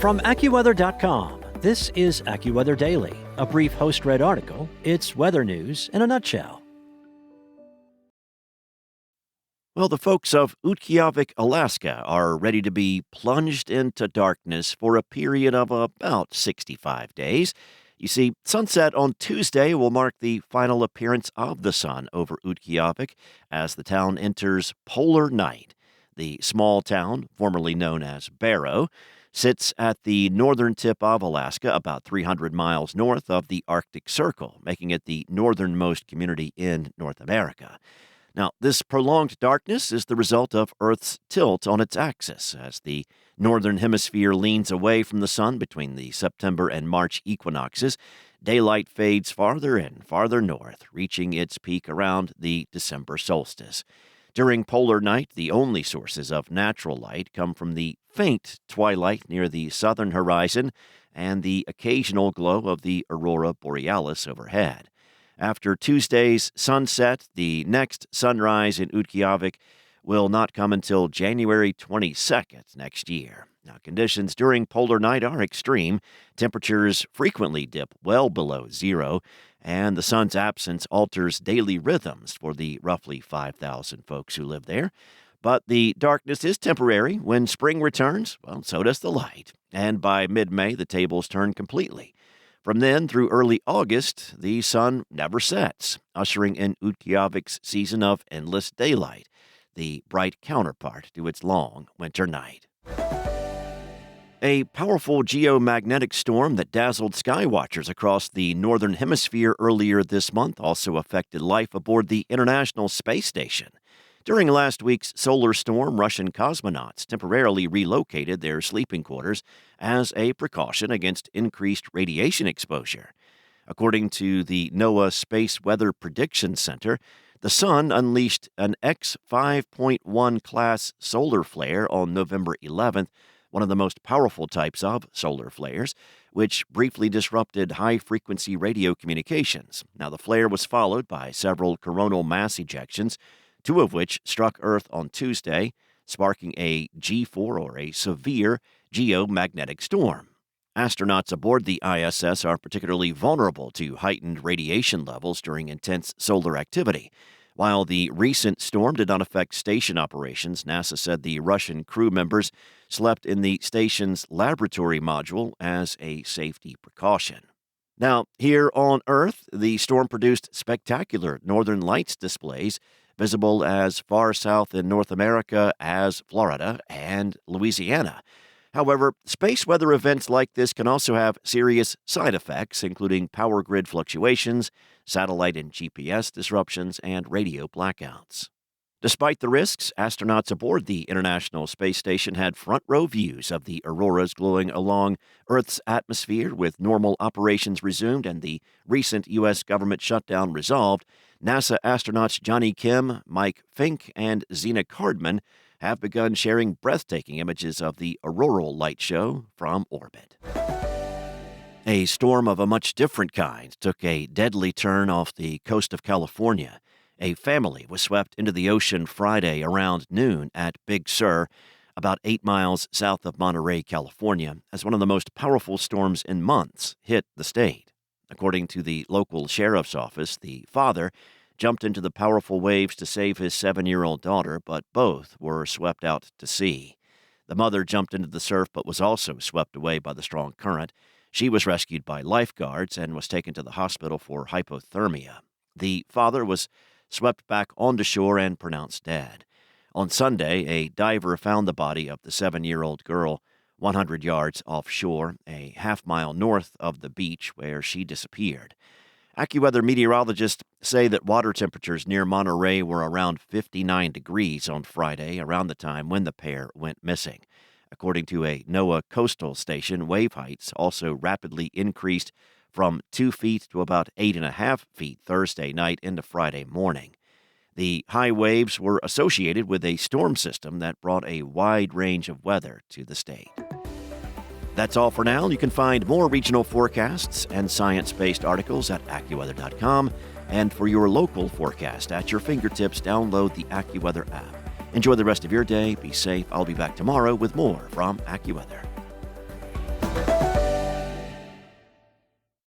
From AccuWeather.com, this is AccuWeather Daily, a brief host-read article. It's weather news in a nutshell. Well, the folks of Utqiavik, Alaska are ready to be plunged into darkness for a period of about 65 days. You see, sunset on Tuesday will mark the final appearance of the sun over Utqiavik as the town enters polar night. The small town, formerly known as Barrow, sits at the northern tip of Alaska, about 300 miles north of the Arctic Circle, making it the northernmost community in North America. Now, this prolonged darkness is the result of Earth's tilt on its axis as the northern hemisphere leans away from the sun between the September and March equinoxes. Daylight fades farther and farther north, reaching its peak around the December solstice. During polar night, the only sources of natural light come from the faint twilight near the southern horizon and the occasional glow of the aurora borealis overhead. After Tuesday's sunset, the next sunrise in Utqiavik will not come until January 22nd next year. Now, conditions during polar night are extreme. Temperatures frequently dip well below zero, and the sun's absence alters daily rhythms for the roughly 5,000 folks who live there. But the darkness is temporary. When spring returns, well, so does the light. And by mid-May, the tables turn completely. From then through early August, the sun never sets, ushering in Utqiavik's season of endless daylight, the bright counterpart to its long winter night. A powerful geomagnetic storm that dazzled skywatchers across the northern hemisphere earlier this month also affected life aboard the International Space Station. During last week's solar storm, Russian cosmonauts temporarily relocated their sleeping quarters as a precaution against increased radiation exposure. According to the NOAA Space Weather Prediction Center, the sun unleashed an X5.1 class solar flare on November 11th, one of the most powerful types of solar flares, which briefly disrupted high-frequency radio communications. Now, the flare was followed by several coronal mass ejections, two of which struck Earth on Tuesday, sparking a G4 or a severe geomagnetic storm. Astronauts aboard the ISS are particularly vulnerable to heightened radiation levels during intense solar activity. While the recent storm did not affect station operations, NASA said the Russian crew members slept in the station's laboratory module as a safety precaution. Now, here on Earth, the storm produced spectacular northern lights displays visible as far south in North America as Florida and Louisiana. However, space weather events like this can also have serious side effects, including power grid fluctuations, satellite and GPS disruptions, and radio blackouts. Despite the risks, astronauts aboard the International Space Station had front-row views of the auroras glowing along Earth's atmosphere. With normal operations resumed and the recent U.S. government shutdown resolved, NASA astronauts Johnny Kim, Mike Fink, and Zena Cardman have begun sharing breathtaking images of the auroral light show from orbit. A storm of a much different kind took a deadly turn off the coast of California. A family was swept into the ocean Friday around noon at Big Sur, about 8 miles south of Monterey, California, as one of the most powerful storms in months hit the state. According to the local sheriff's office, the father jumped into the powerful waves to save his 7-year-old daughter, but both were swept out to sea. The mother jumped into the surf but was also swept away by the strong current. She was rescued by lifeguards and was taken to the hospital for hypothermia. The father was swept back onto shore and pronounced dead. On Sunday, a diver found the body of the 7-year-old girl 100 yards offshore, a half-mile north of the beach where she disappeared. AccuWeather meteorologists say that water temperatures near Monterey were around 59 degrees on Friday, around the time when the pair went missing. According to a NOAA coastal station, wave heights also rapidly increased from 2 feet to about 8.5 feet Thursday night into Friday morning. The high waves were associated with a storm system that brought a wide range of weather to the state. That's all for now. You can find more regional forecasts and science-based articles at AccuWeather.com. And for your local forecast at your fingertips, download the AccuWeather app. Enjoy the rest of your day. Be safe. I'll be back tomorrow with more from AccuWeather.